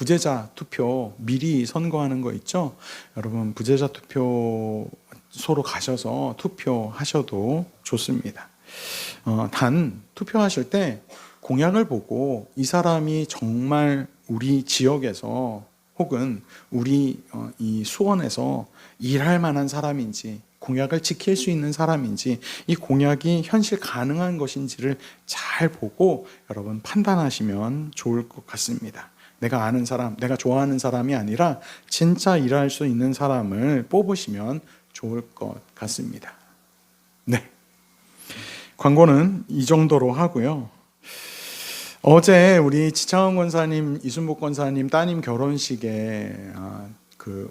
부재자 투표 미리 선거하는 거 있죠? 여러분 부재자 투표소로 가셔서 투표하셔도 좋습니다. 단 투표하실 때 공약을 보고 이 사람이 정말 우리 지역에서 혹은 우리 이 수원에서 일할 만한 사람인지, 공약을 지킬 수 있는 사람인지, 이 공약이 현실 가능한 것인지를 잘 보고 여러분 판단하시면 좋을 것 같습니다. 내가 아는 사람, 내가 좋아하는 사람이 아니라 진짜 일할 수 있는 사람을 뽑으시면 좋을 것 같습니다. 네, 광고는 이 정도로 하고요. 어제 우리 지창원 권사님, 이순복 권사님 따님 결혼식에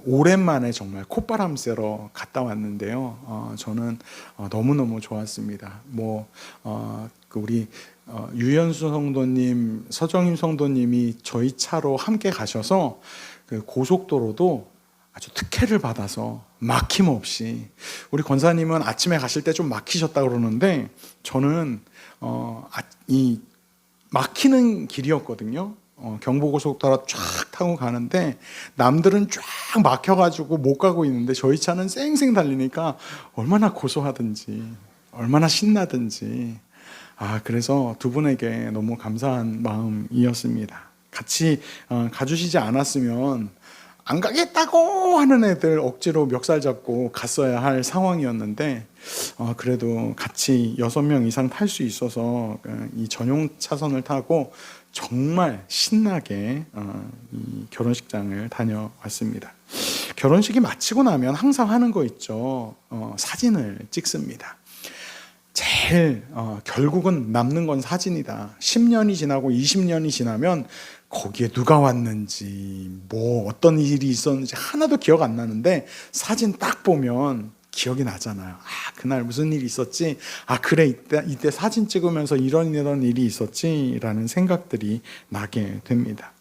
오랜만에 정말 콧바람 쐬러 갔다 왔는데요. 저는 너무너무 좋았습니다. 우리 유연수 성도님, 서정임 성도님이 저희 차로 함께 가셔서 그 고속도로도 아주 특혜를 받아서 막힘없이, 우리 권사님은 아침에 가실 때 좀 막히셨다 그러는데 저는 이 막히는 길이었거든요. 경부고속도로 쫙 타고 가는데 남들은 쫙 막혀가지고 못 가고 있는데 저희 차는 쌩쌩 달리니까 얼마나 고소하든지 얼마나 신나든지, 그래서 두 분에게 너무 감사한 마음이었습니다. 같이 가주시지 않았으면 안 가겠다고 하는 애들 억지로 멱살 잡고 갔어야 할 상황이었는데 그래도 같이 6명 이상 탈 수 있어서 이 전용 차선을 타고 정말 신나게 이 결혼식장을 다녀왔습니다. 결혼식이 마치고 나면 항상 하는 거 있죠. 사진을 찍습니다. 제일 결국은 남는 건 사진이다. 10년이 지나고 20년이 지나면 거기에 누가 왔는지, 어떤 일이 있었는지 하나도 기억 안 나는데 사진 딱 보면 기억이 나잖아요. 그날 무슨 일이 있었지? 그래, 이때 사진 찍으면서 이런 일이 있었지? 라는 생각들이 나게 됩니다.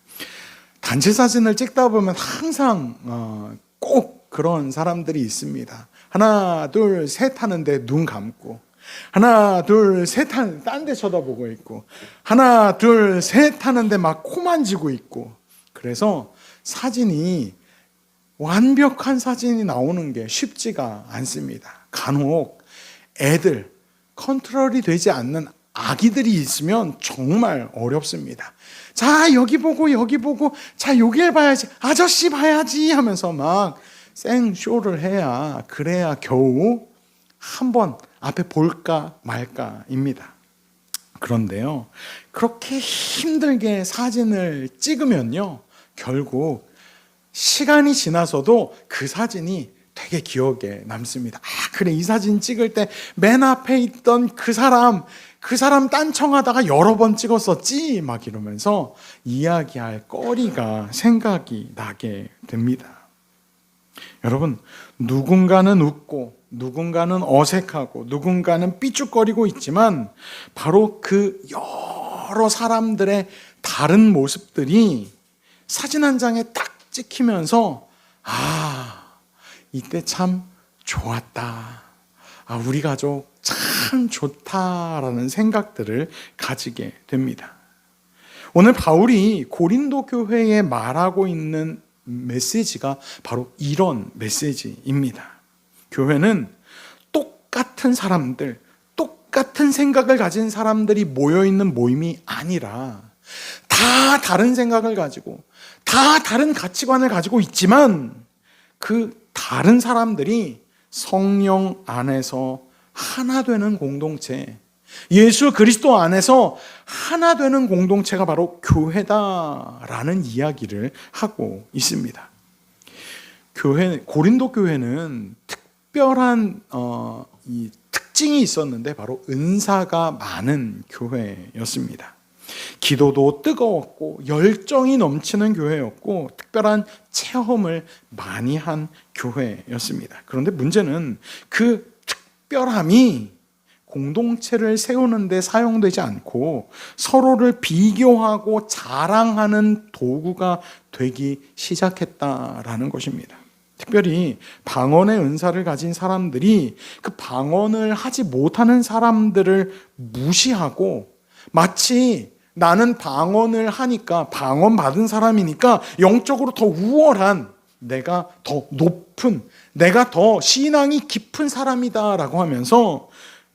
단체 사진을 찍다 보면 항상 꼭 그런 사람들이 있습니다. 하나, 둘, 셋 하는데 눈 감고, 하나, 둘, 셋 하는데 딴 데 쳐다보고 있고, 하나, 둘, 셋 하는데 막 코 만지고 있고, 그래서 사진이 완벽한 사진이 나오는 게 쉽지가 않습니다. 간혹 애들, 컨트롤이 되지 않는 아기들이 있으면 정말 어렵습니다. 자, 여기 보고 여기 보고, 자, 여길 봐야지, 아저씨 봐야지 하면서 막 생쇼를 해야, 그래야 겨우 한번 앞에 볼까 말까입니다. 그런데요, 그렇게 힘들게 사진을 찍으면요, 결국 시간이 지나서도 그 사진이 되게 기억에 남습니다. 그래, 이 사진 찍을 때 맨 앞에 있던 그 사람 딴청하다가 여러 번 찍었었지, 막 이러면서 이야기할 거리가 생각이 나게 됩니다. 여러분, 누군가는 웃고 누군가는 어색하고 누군가는 삐죽거리고 있지만 바로 그 여러 사람들의 다른 모습들이 사진 한 장에 딱 찍히면서 이때 참 좋았다, 우리 가족 참 좋다라는 생각들을 가지게 됩니다. 오늘 바울이 고린도 교회에 말하고 있는 메시지가 바로 이런 메시지입니다. 교회는 똑같은 사람들, 똑같은 생각을 가진 사람들이 모여있는 모임이 아니라 다 다른 생각을 가지고 다 다른 가치관을 가지고 있지만 그 다른 사람들이 성령 안에서 하나 되는 공동체, 예수 그리스도 안에서 하나 되는 공동체가 바로 교회다라는 이야기를 하고 있습니다. 고린도 교회는 특별한 이 특징이 있었는데 바로 은사가 많은 교회였습니다. 기도도 뜨거웠고 열정이 넘치는 교회였고 특별한 체험을 많이 한 교회였습니다. 그런데 문제는 그 특별함이 공동체를 세우는 데 사용되지 않고 서로를 비교하고 자랑하는 도구가 되기 시작했다라는 것입니다. 특별히 방언의 은사를 가진 사람들이 그 방언을 하지 못하는 사람들을 무시하고 마치 나는 방언을 하니까, 방언 받은 사람이니까 영적으로 더 우월한, 내가 더 높은, 내가 더 신앙이 깊은 사람이다라고 하면서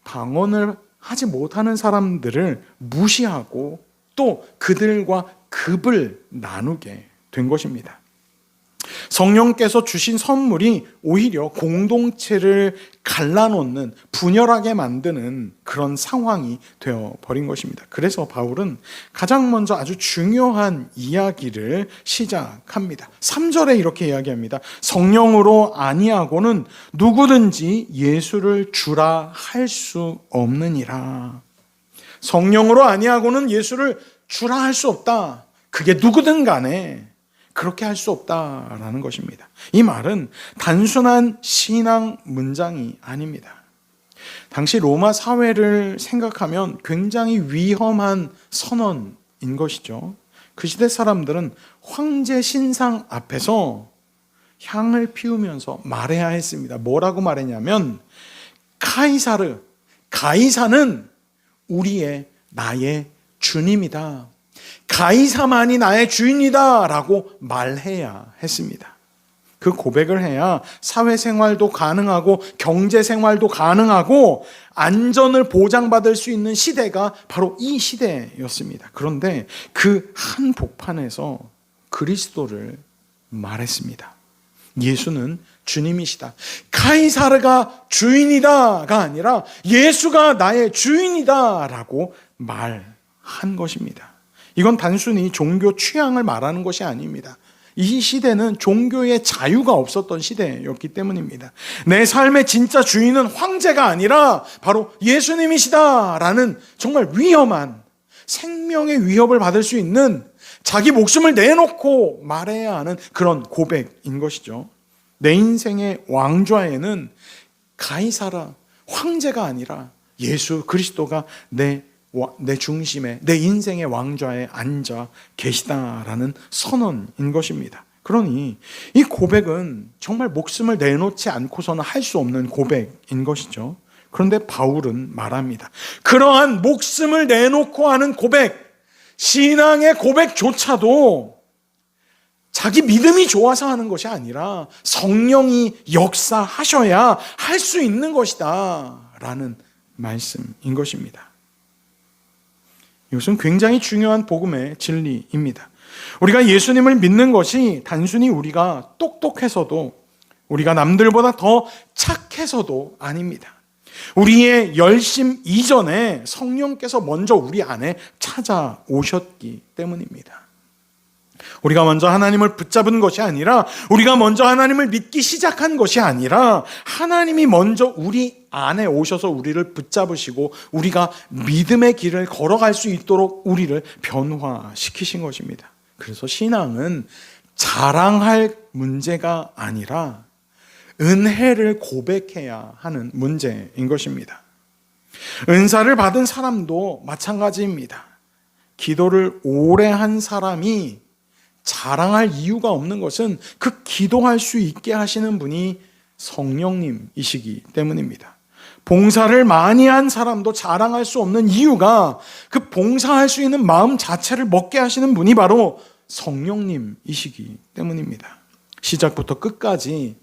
방언을 하지 못하는 사람들을 무시하고 또 그들과 급을 나누게 된 것입니다. 성령께서 주신 선물이 오히려 공동체를 갈라놓는, 분열하게 만드는 그런 상황이 되어버린 것입니다. 그래서 바울은 가장 먼저 아주 중요한 이야기를 시작합니다. 3절에 이렇게 이야기합니다. 성령으로 아니하고는 누구든지 예수를 주라 할 수 없느니라. 성령으로 아니하고는 예수를 주라 할 수 없다. 그게 누구든 간에 그렇게 할 수 없다라는 것입니다. 이 말은 단순한 신앙 문장이 아닙니다. 당시 로마 사회를 생각하면 굉장히 위험한 선언인 것이죠. 그 시대 사람들은 황제 신상 앞에서 향을 피우면서 말해야 했습니다. 뭐라고 말했냐면, 가이사는 우리의, 나의 주님이다. 가이사만이 나의 주인이다 라고 말해야 했습니다. 그 고백을 해야 사회생활도 가능하고 경제생활도 가능하고 안전을 보장받을 수 있는 시대가 바로 이 시대였습니다. 그런데 그 한복판에서 그리스도를 말했습니다. 예수는 주님이시다. 가이사르가 주인이다가 아니라 예수가 나의 주인이다 라고 말한 것입니다. 이건 단순히 종교 취향을 말하는 것이 아닙니다. 이 시대는 종교의 자유가 없었던 시대였기 때문입니다. 내 삶의 진짜 주인은 황제가 아니라 바로 예수님이시다라는 정말 위험한, 생명의 위협을 받을 수 있는, 자기 목숨을 내놓고 말해야 하는 그런 고백인 것이죠. 내 인생의 왕좌에는 가이사라, 황제가 아니라 예수 그리스도가 내 중심에, 내 인생의 왕좌에 앉아 계시다라는 선언인 것입니다. 그러니 이 고백은 정말 목숨을 내놓지 않고서는 할 수 없는 고백인 것이죠. 그런데 바울은 말합니다. 그러한 목숨을 내놓고 하는 고백, 신앙의 고백조차도 자기 믿음이 좋아서 하는 것이 아니라 성령이 역사하셔야 할 수 있는 것이다 라는 말씀인 것입니다. 이것은 굉장히 중요한 복음의 진리입니다. 우리가 예수님을 믿는 것이 단순히 우리가 똑똑해서도, 우리가 남들보다 더 착해서도 아닙니다. 우리의 열심 이전에 성령께서 먼저 우리 안에 찾아오셨기 때문입니다. 우리가 먼저 하나님을 붙잡은 것이 아니라, 우리가 먼저 하나님을 믿기 시작한 것이 아니라, 하나님이 먼저 우리 안에 오셔서 우리를 붙잡으시고 우리가 믿음의 길을 걸어갈 수 있도록 우리를 변화시키신 것입니다. 그래서 신앙은 자랑할 문제가 아니라 은혜를 고백해야 하는 문제인 것입니다. 은사를 받은 사람도 마찬가지입니다. 기도를 오래 한 사람이 자랑할 이유가 없는 것은 그 기도할 수 있게 하시는 분이 성령님이시기 때문입니다. 봉사를 많이 한 사람도 자랑할 수 없는 이유가 그 봉사할 수 있는 마음 자체를 먹게 하시는 분이 바로 성령님이시기 때문입니다. 시작부터 끝까지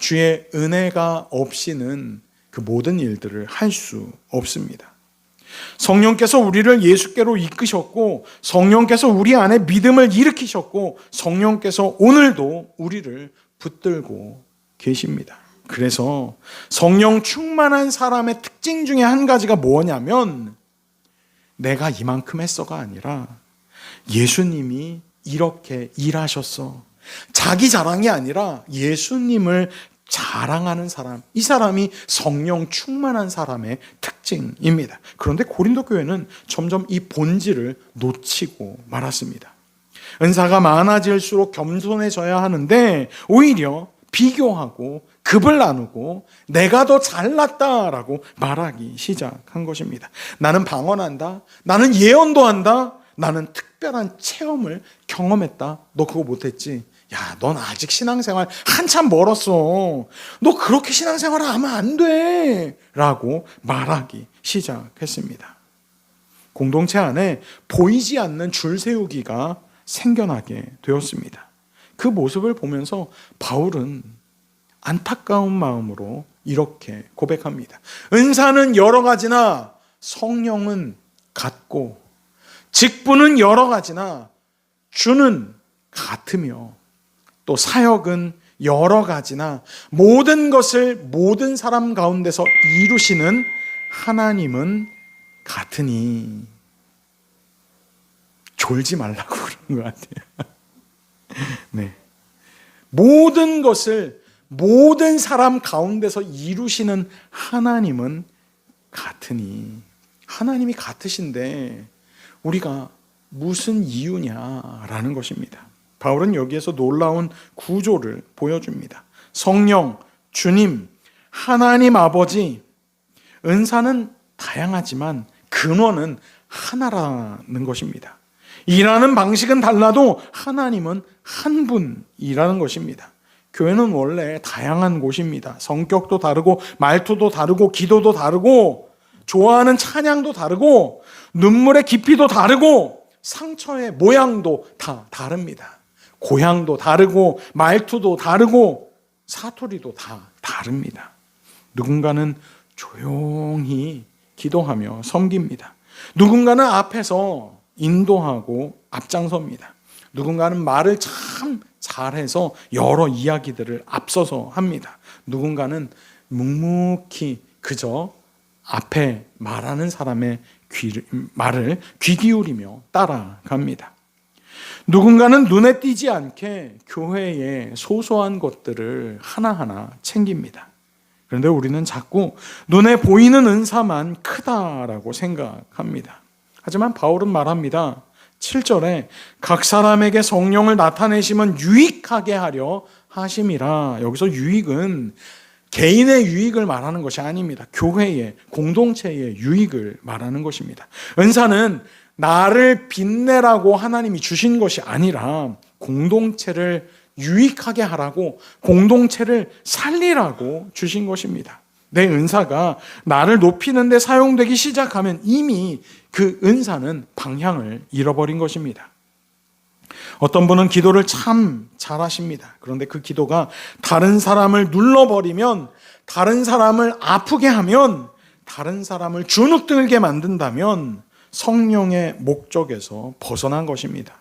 주의 은혜가 없이는 그 모든 일들을 할 수 없습니다. 성령께서 우리를 예수께로 이끄셨고, 성령께서 우리 안에 믿음을 일으키셨고, 성령께서 오늘도 우리를 붙들고 계십니다. 그래서 성령 충만한 사람의 특징 중에 한 가지가 뭐냐면, 내가 이만큼 했어가 아니라 예수님이 이렇게 일하셨어. 자기 자랑이 아니라 예수님을 자랑하는 사람, 이 사람이 성령 충만한 사람의 특징입니다. 그런데 고린도 교회는 점점 이 본질을 놓치고 말았습니다. 은사가 많아질수록 겸손해져야 하는데 오히려 비교하고 급을 나누고 내가 더 잘났다라고 말하기 시작한 것입니다. 나는 방언한다, 나는 예언도 한다, 나는 특별한 체험을 경험했다. 너 그거 못했지? 야, 넌 아직 신앙생활 한참 멀었어. 너 그렇게 신앙생활을 하면 안 돼 라고 말하기 시작했습니다. 공동체 안에 보이지 않는 줄 세우기가 생겨나게 되었습니다. 그 모습을 보면서 바울은 안타까운 마음으로 이렇게 고백합니다. 은사는 여러 가지나 성령은 같고, 직분은 여러 가지나 주는 같으며, 또 사역은 여러 가지나 모든 것을 모든 사람 가운데서 이루시는 하나님은 같으니. 졸지 말라고 그러는 것 같아요. 네. 모든 것을 모든 사람 가운데서 이루시는 하나님은 같으니. 하나님이 같으신데 우리가 무슨 이유냐라는 것입니다. 바울은 여기에서 놀라운 구조를 보여줍니다. 성령, 주님, 하나님 아버지, 은사는 다양하지만 근원은 하나라는 것입니다. 일하는 방식은 달라도 하나님은 한 분이라는 것입니다. 교회는 원래 다양한 곳입니다. 성격도 다르고 말투도 다르고 기도도 다르고 좋아하는 찬양도 다르고 눈물의 깊이도 다르고 상처의 모양도 다 다릅니다. 고향도 다르고 말투도 다르고 사투리도 다 다릅니다. 누군가는 조용히 기도하며 섬깁니다. 누군가는 앞에서 인도하고 앞장섭니다. 누군가는 말을 참 잘해서 여러 이야기들을 앞서서 합니다. 누군가는 묵묵히 그저 앞에 말하는 사람의 말을 귀 기울이며 따라갑니다. 누군가는 눈에 띄지 않게 교회의 소소한 것들을 하나하나 챙깁니다. 그런데 우리는 자꾸 눈에 보이는 은사만 크다라고 생각합니다. 하지만 바울은 말합니다. 7절에 각 사람에게 성령을 나타내심은 유익하게 하려 하심이라. 여기서 유익은 개인의 유익을 말하는 것이 아닙니다. 교회의, 공동체의 유익을 말하는 것입니다. 은사는 나를 빛내라고 하나님이 주신 것이 아니라 공동체를 유익하게 하라고, 공동체를 살리라고 주신 것입니다. 내 은사가 나를 높이는 데 사용되기 시작하면 이미 그 은사는 방향을 잃어버린 것입니다. 어떤 분은 기도를 참 잘하십니다. 그런데 그 기도가 다른 사람을 눌러버리면, 다른 사람을 아프게 하면, 다른 사람을 주눅들게 만든다면 성령의 목적에서 벗어난 것입니다.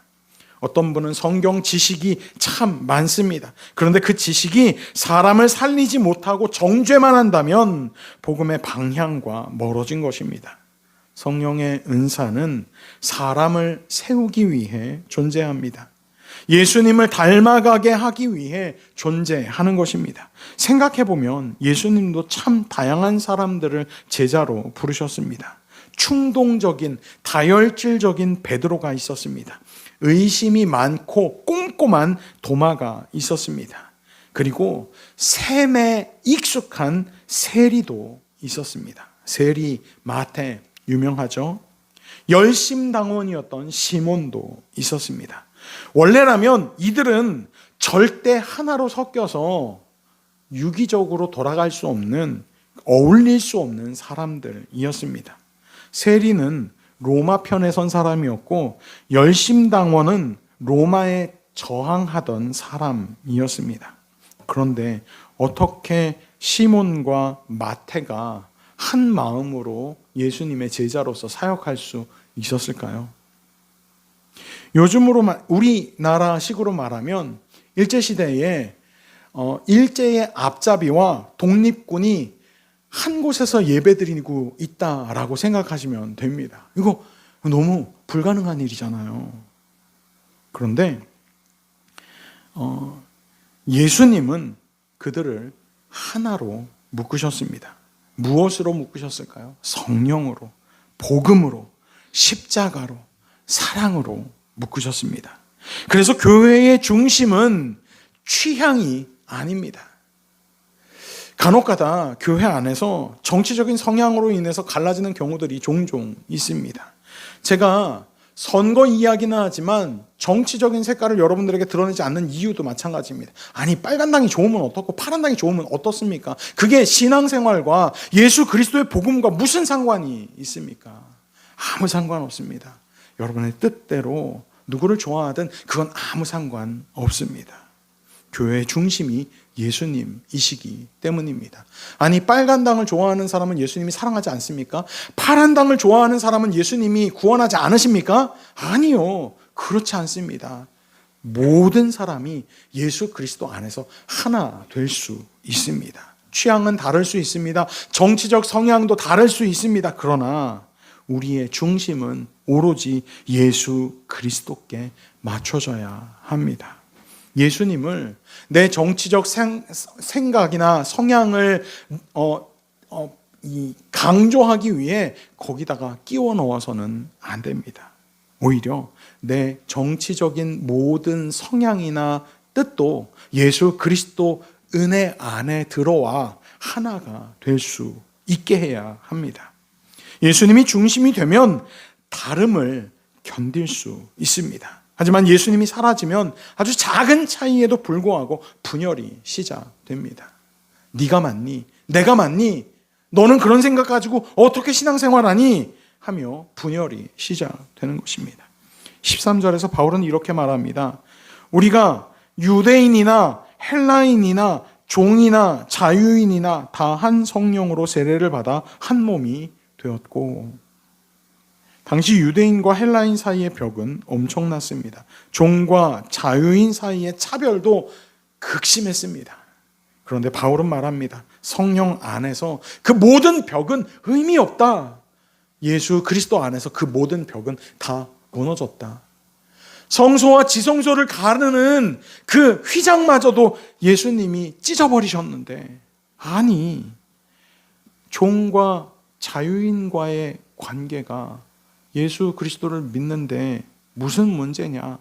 어떤 분은 성경 지식이 참 많습니다. 그런데 그 지식이 사람을 살리지 못하고 정죄만 한다면 복음의 방향과 멀어진 것입니다. 성령의 은사는 사람을 세우기 위해 존재합니다. 예수님을 닮아가게 하기 위해 존재하는 것입니다. 생각해보면 예수님도 참 다양한 사람들을 제자로 부르셨습니다. 충동적인, 다혈질적인 베드로가 있었습니다. 의심이 많고 꼼꼼한 도마가 있었습니다. 그리고 셈에 익숙한 세리도 있었습니다. 세리, 마태, 유명하죠. 열심당원이었던 시몬도 있었습니다. 원래라면 이들은 절대 하나로 섞여서 유기적으로 돌아갈 수 없는, 어울릴 수 없는 사람들이었습니다. 세리는 로마 편에 선 사람이었고 열심당원은 로마에 저항하던 사람이었습니다. 그런데 어떻게 시몬과 마태가 한 마음으로 예수님의 제자로서 사역할 수 있었을까요? 요즘으로 우리나라식으로 말하면 일제시대에 일제의 앞잡이와 독립군이 한 곳에서 예배드리고 있다라고 생각하시면 됩니다. 이거 너무 불가능한 일이잖아요. 그런데 예수님은 그들을 하나로 묶으셨습니다. 무엇으로 묶으셨을까요? 성령으로, 복음으로, 십자가로, 사랑으로 묶으셨습니다. 그래서 교회의 중심은 취향이 아닙니다. 간혹가다 교회 안에서 정치적인 성향으로 인해서 갈라지는 경우들이 종종 있습니다. 제가 선거 이야기는 하지만 정치적인 색깔을 여러분들에게 드러내지 않는 이유도 마찬가지입니다. 아니, 빨간 당이 좋으면 어떻고 파란 당이 좋으면 어떻습니까? 그게 신앙생활과 예수 그리스도의 복음과 무슨 상관이 있습니까? 아무 상관없습니다. 여러분의 뜻대로 누구를 좋아하든 그건 아무 상관없습니다. 교회의 중심이 예수님이시기 때문입니다. 아니, 빨간 당을 좋아하는 사람은 예수님이 사랑하지 않습니까? 파란 당을 좋아하는 사람은 예수님이 구원하지 않으십니까? 아니요, 그렇지 않습니다. 모든 사람이 예수 그리스도 안에서 하나 될 수 있습니다. 취향은 다를 수 있습니다. 정치적 성향도 다를 수 있습니다. 그러나 우리의 중심은 오로지 예수 그리스도께 맞춰져야 합니다. 예수님을 내 정치적 생각이나 성향을 강조하기 위해 거기다가 끼워 넣어서는 안 됩니다. 오히려 내 정치적인 모든 성향이나 뜻도 예수 그리스도 은혜 안에 들어와 하나가 될 수 있게 해야 합니다. 예수님이 중심이 되면 다름을 견딜 수 있습니다. 하지만 예수님이 사라지면 아주 작은 차이에도 불구하고 분열이 시작됩니다. 네가 맞니? 내가 맞니? 너는 그런 생각 가지고 어떻게 신앙생활하니? 하며 분열이 시작되는 것입니다. 13절에서 바울은 이렇게 말합니다. 우리가 유대인이나 헬라인이나 종이나 자유인이나 다 한 성령으로 세례를 받아 한 몸이 되었고, 당시 유대인과 헬라인 사이의 벽은 엄청났습니다. 종과 자유인 사이의 차별도 극심했습니다. 그런데 바울은 말합니다. 성령 안에서 그 모든 벽은 의미 없다. 예수 그리스도 안에서 그 모든 벽은 다 무너졌다. 성소와 지성소를 가르는 그 휘장마저도 예수님이 찢어버리셨는데, 아니, 종과 자유인과의 관계가 예수 그리스도를 믿는데 무슨 문제냐?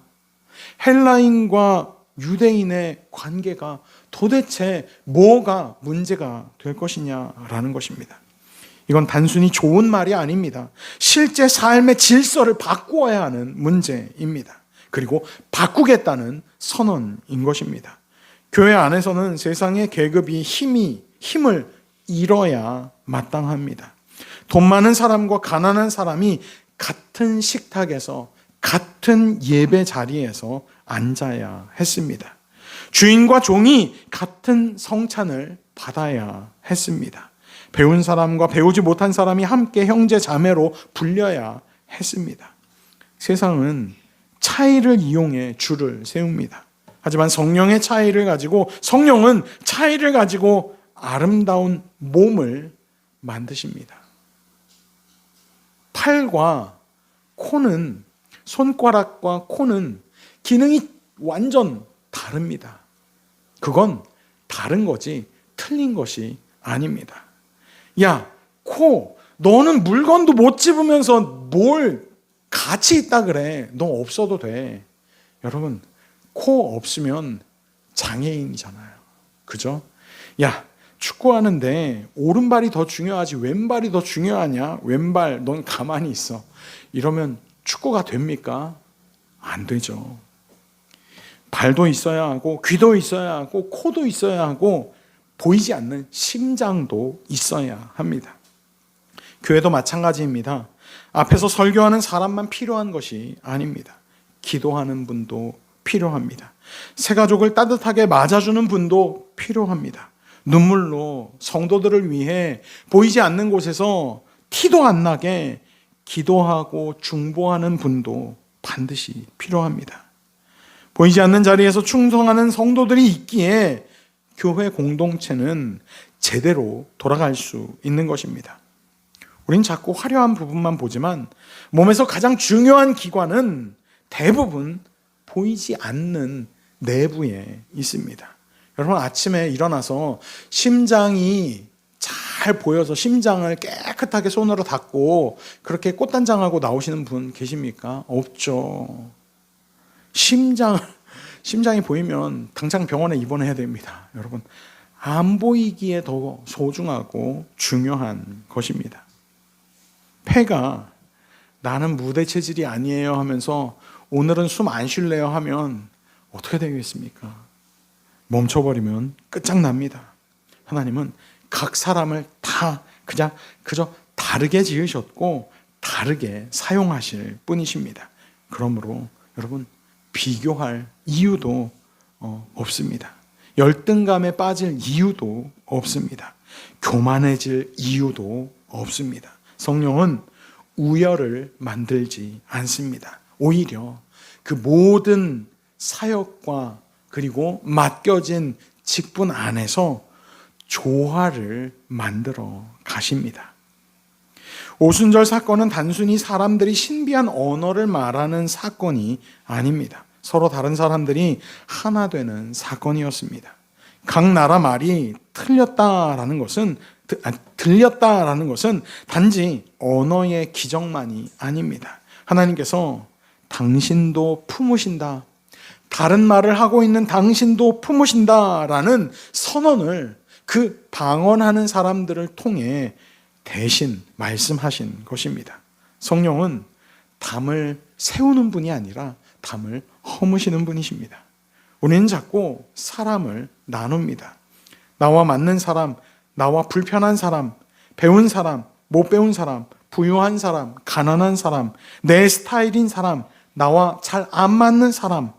헬라인과 유대인의 관계가 도대체 뭐가 문제가 될 것이냐라는 것입니다. 이건 단순히 좋은 말이 아닙니다. 실제 삶의 질서를 바꾸어야 하는 문제입니다. 그리고 바꾸겠다는 선언인 것입니다. 교회 안에서는 세상의 계급이 힘을 잃어야 마땅합니다. 돈 많은 사람과 가난한 사람이 같은 식탁에서 같은 예배 자리에서 앉아야 했습니다. 주인과 종이 같은 성찬을 받아야 했습니다. 배운 사람과 배우지 못한 사람이 함께 형제 자매로 불려야 했습니다. 세상은 차이를 이용해 줄을 세웁니다. 하지만 성령은 차이를 가지고 아름다운 몸을 만드십니다. 팔과 코는, 손가락과 코는 기능이 완전 다릅니다. 그건 다른 거지 틀린 것이 아닙니다. 야, 코, 너는 물건도 못 집으면서 뭘 가치 있다 그래. 너 없어도 돼. 여러분, 코 없으면 장애인이잖아요. 그죠? 야, 축구하는데 오른발이 더 중요하지 왼발이 더 중요하냐? 왼발, 넌 가만히 있어. 이러면 축구가 됩니까? 안 되죠. 발도 있어야 하고 귀도 있어야 하고 코도 있어야 하고 보이지 않는 심장도 있어야 합니다. 교회도 마찬가지입니다. 앞에서 설교하는 사람만 필요한 것이 아닙니다. 기도하는 분도 필요합니다. 새 가족을 따뜻하게 맞아주는 분도 필요합니다. 눈물로 성도들을 위해 보이지 않는 곳에서 티도 안 나게 기도하고 중보하는 분도 반드시 필요합니다. 보이지 않는 자리에서 충성하는 성도들이 있기에 교회 공동체는 제대로 돌아갈 수 있는 것입니다. 우린 자꾸 화려한 부분만 보지만 몸에서 가장 중요한 기관은 대부분 보이지 않는 내부에 있습니다. 여러분, 아침에 일어나서 심장이 잘 보여서 심장을 깨끗하게 손으로 닦고 그렇게 꽃단장하고 나오시는 분 계십니까? 없죠. 심장이 보이면 당장 병원에 입원해야 됩니다. 여러분, 안 보이기에 더 소중하고 중요한 것입니다. 폐가 나는 무대 체질이 아니에요 하면서 오늘은 숨 안 쉴래요 하면 어떻게 되겠습니까? 멈춰버리면 끝장납니다. 하나님은 각 사람을 다 그저 다르게 지으셨고 다르게 사용하실 분이십니다. 그러므로 여러분, 비교할 이유도 없습니다. 열등감에 빠질 이유도 없습니다. 교만해질 이유도 없습니다. 성령은 우열을 만들지 않습니다. 오히려 그 모든 사역과 그리고 맡겨진 직분 안에서 조화를 만들어 가십니다. 오순절 사건은 단순히 사람들이 신비한 언어를 말하는 사건이 아닙니다. 서로 다른 사람들이 하나 되는 사건이었습니다. 각 나라 말이 들렸다라는 것은 단지 언어의 기적만이 아닙니다. 하나님께서 당신도 품으신다, 다른 말을 하고 있는 당신도 품으신다라는 선언을 그 방언하는 사람들을 통해 대신 말씀하신 것입니다. 성령은 담을 세우는 분이 아니라 담을 허무시는 분이십니다. 우리는 자꾸 사람을 나눕니다. 나와 맞는 사람, 나와 불편한 사람, 배운 사람, 못 배운 사람, 부유한 사람, 가난한 사람, 내 스타일인 사람, 나와 잘 안 맞는 사람.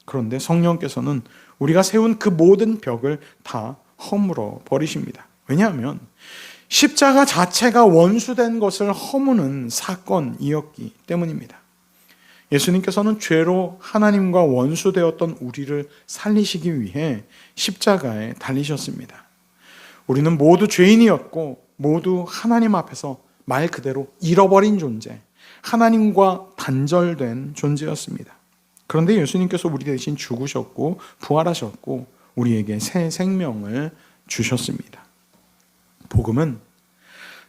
그런데 성령께서는 우리가 세운 그 모든 벽을 다 허물어 버리십니다. 왜냐하면 십자가 자체가 원수된 것을 허무는 사건이었기 때문입니다. 예수님께서는 죄로 하나님과 원수되었던 우리를 살리시기 위해 십자가에 달리셨습니다. 우리는 모두 죄인이었고 모두 하나님 앞에서 말 그대로 잃어버린 존재, 하나님과 단절된 존재였습니다. 그런데 예수님께서 우리 대신 죽으셨고 부활하셨고 우리에게 새 생명을 주셨습니다. 복음은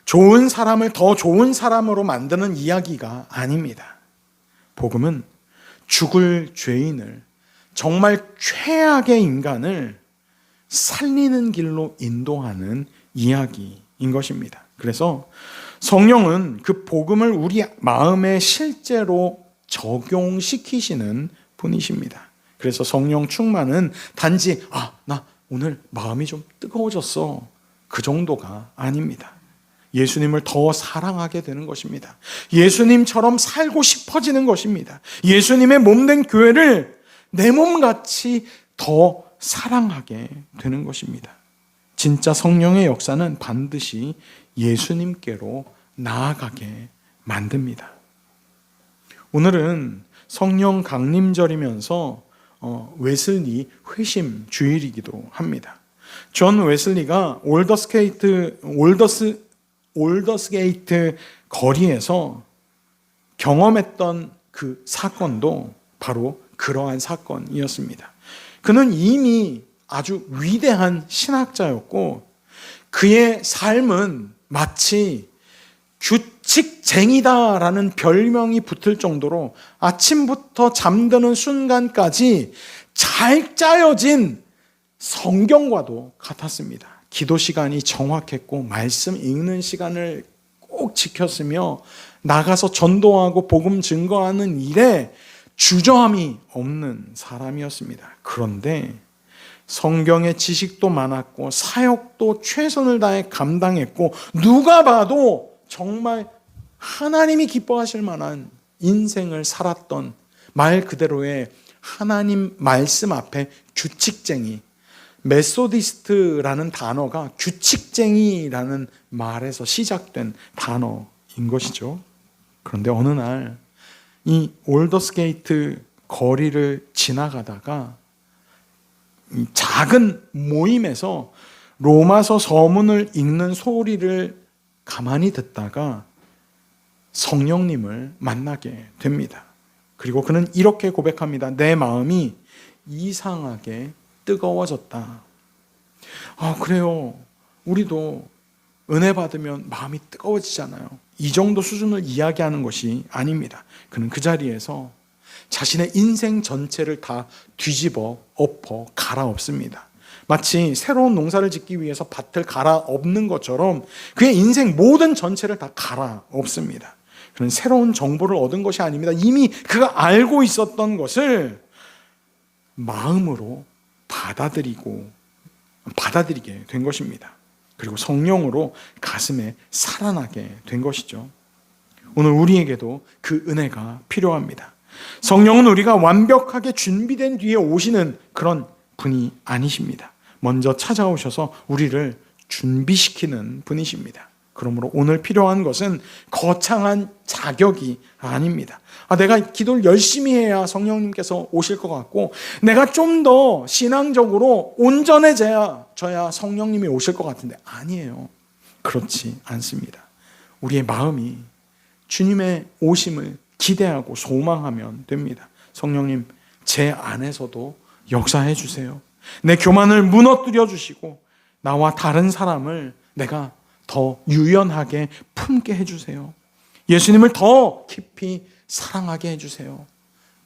좋은 사람을 더 좋은 사람으로 만드는 이야기가 아닙니다. 복음은 죽을 죄인을, 정말 최악의 인간을 살리는 길로 인도하는 이야기인 것입니다. 그래서 성령은 그 복음을 우리 마음에 실제로 적용시키시는 분이십니다. 그래서 성령 충만은 단지 나 오늘 마음이 좀 뜨거워졌어, 그 정도가 아닙니다. 예수님을 더 사랑하게 되는 것입니다. 예수님처럼 살고 싶어지는 것입니다. 예수님의 몸된 교회를 내 몸같이 더 사랑하게 되는 것입니다. 진짜 성령의 역사는 반드시 예수님께로 나아가게 만듭니다. 오늘은 성령 강림절이면서 웨슬리 회심 주일이기도 합니다. 존 웨슬리가 올더스게이트 거리에서 경험했던 그 사건도 바로 그러한 사건이었습니다. 그는 이미 아주 위대한 신학자였고 그의 삶은 마치 규칙쟁이다라는 별명이 붙을 정도로 아침부터 잠드는 순간까지 잘 짜여진 성경과도 같았습니다. 기도 시간이 정확했고 말씀 읽는 시간을 꼭 지켰으며 나가서 전도하고 복음 증거하는 일에 주저함이 없는 사람이었습니다. 그런데 성경의 지식도 많았고 사역도 최선을 다해 감당했고 누가 봐도 정말 하나님이 기뻐하실 만한 인생을 살았던, 말 그대로의 하나님 말씀 앞에 규칙쟁이, 메소디스트라는 단어가 규칙쟁이라는 말에서 시작된 단어인 것이죠. 그런데 어느 날 이 올더스게이트 거리를 지나가다가 이 작은 모임에서 로마서 서문을 읽는 소리를 가만히 듣다가 성령님을 만나게 됩니다. 그리고 그는 이렇게 고백합니다. 내 마음이 이상하게 뜨거워졌다. 그래요. 우리도 은혜 받으면 마음이 뜨거워지잖아요. 이 정도 수준을 이야기하는 것이 아닙니다. 그는 그 자리에서 자신의 인생 전체를 다 뒤집어 엎어 갈아엎습니다. 마치 새로운 농사를 짓기 위해서 밭을 갈아엎는 것처럼 그의 인생 모든 전체를 다 갈아엎습니다. 그는 새로운 정보를 얻은 것이 아닙니다. 이미 그가 알고 있었던 것을 마음으로 받아들이게 된 것입니다. 그리고 성령으로 가슴에 살아나게 된 것이죠. 오늘 우리에게도 그 은혜가 필요합니다. 성령은 우리가 완벽하게 준비된 뒤에 오시는 그런 분이 아니십니다. 먼저 찾아오셔서 우리를 준비시키는 분이십니다. 그러므로 오늘 필요한 것은 거창한 자격이 아닙니다. 내가 기도를 열심히 해야 성령님께서 오실 것 같고, 내가 좀 더 신앙적으로 온전해져야 성령님이 오실 것 같은데, 아니에요. 그렇지 않습니다. 우리의 마음이 주님의 오심을 기대하고 소망하면 됩니다. 성령님, 제 안에서도 역사해 주세요. 내 교만을 무너뜨려 주시고 나와 다른 사람을 내가 더 유연하게 품게 해주세요. 예수님을 더 깊이 사랑하게 해주세요.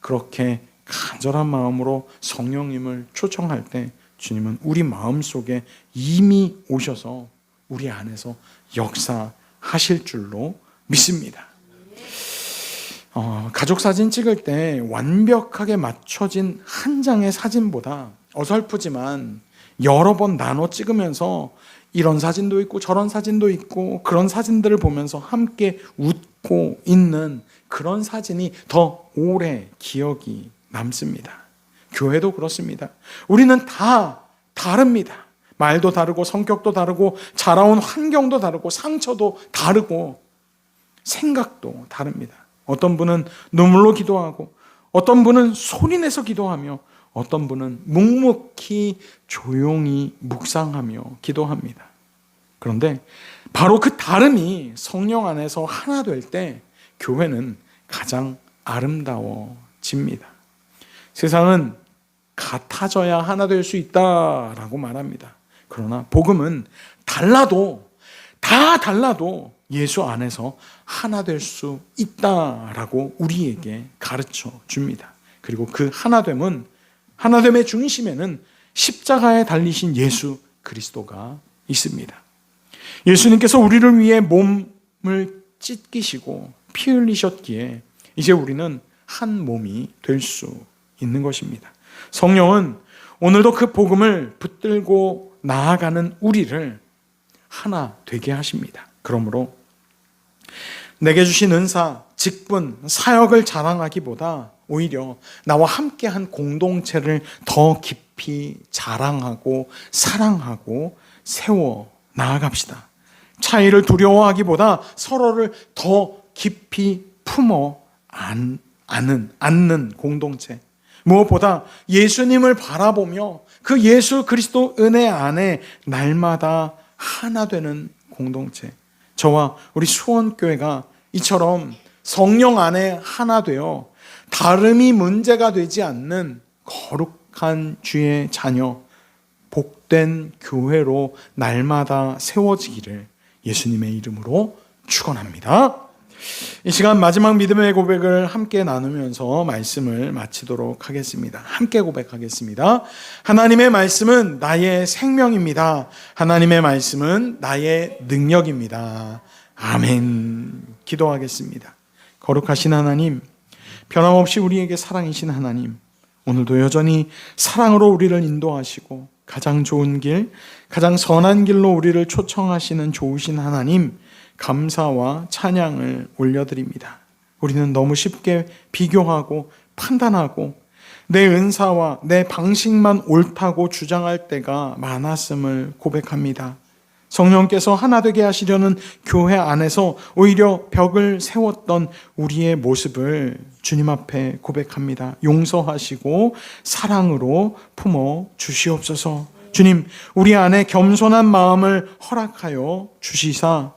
그렇게 간절한 마음으로 성령님을 초청할 때 주님은 우리 마음속에 이미 오셔서 우리 안에서 역사하실 줄로 믿습니다. 가족 사진 찍을 때 완벽하게 맞춰진 한 장의 사진보다 어설프지만 여러 번 나눠 찍으면서 이런 사진도 있고 저런 사진도 있고 그런 사진들을 보면서 함께 웃고 있는 그런 사진이 더 오래 기억이 남습니다. 교회도 그렇습니다. 우리는 다 다릅니다. 말도 다르고 성격도 다르고 자라온 환경도 다르고 상처도 다르고 생각도 다릅니다. 어떤 분은 눈물로 기도하고 어떤 분은 소리내서 기도하며 어떤 분은 묵묵히 조용히 묵상하며 기도합니다. 그런데 바로 그 다름이 성령 안에서 하나 될 때 교회는 가장 아름다워집니다. 세상은 같아져야 하나 될 수 있다라고 말합니다. 그러나 복음은 다 달라도 예수 안에서 하나 될 수 있다라고 우리에게 가르쳐 줍니다. 그리고 그 하나됨의 중심에는 십자가에 달리신 예수 그리스도가 있습니다. 예수님께서 우리를 위해 몸을 찢기시고 피 흘리셨기에 이제 우리는 한 몸이 될 수 있는 것입니다. 성령은 오늘도 그 복음을 붙들고 나아가는 우리를 하나 되게 하십니다. 그러므로 내게 주신 은사, 직분, 사역을 자랑하기보다 오히려 나와 함께한 공동체를 더 깊이 자랑하고 사랑하고 세워 나아갑시다. 차이를 두려워하기보다 서로를 더 깊이 품어 안는 공동체. 무엇보다 예수님을 바라보며 그 예수 그리스도 은혜 안에 날마다 하나 되는 공동체. 저와 우리 수원교회가 이처럼 성령 안에 하나 되어 다름이 문제가 되지 않는 거룩한 주의 자녀, 복된 교회로 날마다 세워지기를 예수님의 이름으로 축원합니다. 이 시간 마지막 믿음의 고백을 함께 나누면서 말씀을 마치도록 하겠습니다. 함께 고백하겠습니다. 하나님의 말씀은 나의 생명입니다. 하나님의 말씀은 나의 능력입니다. 아멘. 기도하겠습니다. 거룩하신 하나님, 변함없이 우리에게 사랑이신 하나님, 오늘도 여전히 사랑으로 우리를 인도하시고 가장 좋은 길, 가장 선한 길로 우리를 초청하시는 좋으신 하나님, 감사와 찬양을 올려드립니다. 우리는 너무 쉽게 비교하고 판단하고 내 은사와 내 방식만 옳다고 주장할 때가 많았음을 고백합니다. 성령께서 하나 되게 하시려는 교회 안에서 오히려 벽을 세웠던 우리의 모습을 주님 앞에 고백합니다. 용서하시고 사랑으로 품어 주시옵소서. 주님, 우리 안에 겸손한 마음을 허락하여 주시사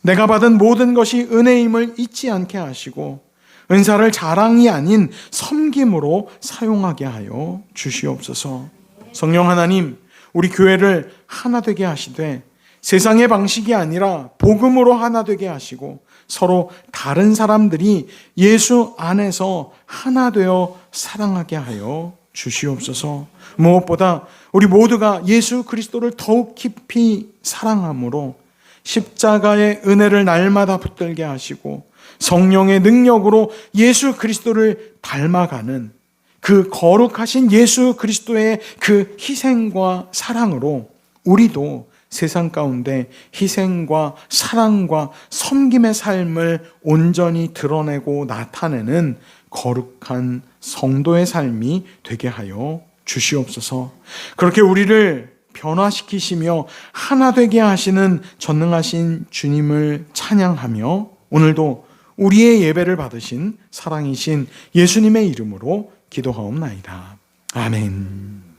내가 받은 모든 것이 은혜임을 잊지 않게 하시고 은사를 자랑이 아닌 섬김으로 사용하게 하여 주시옵소서. 성령 하나님, 우리 교회를 하나 되게 하시되 세상의 방식이 아니라 복음으로 하나 되게 하시고 서로 다른 사람들이 예수 안에서 하나 되어 사랑하게 하여 주시옵소서. 무엇보다 우리 모두가 예수 그리스도를 더욱 깊이 사랑함으로 십자가의 은혜를 날마다 붙들게 하시고 성령의 능력으로 예수 그리스도를 닮아가는 그 거룩하신 예수 그리스도의 그 희생과 사랑으로 우리도 세상 가운데 희생과 사랑과 섬김의 삶을 온전히 드러내고 나타내는 거룩한 성도의 삶이 되게 하여 주시옵소서. 그렇게 우리를 변화시키시며 하나 되게 하시는 전능하신 주님을 찬양하며 오늘도 우리의 예배를 받으신 사랑이신 예수님의 이름으로 기도하옵나이다. 아멘.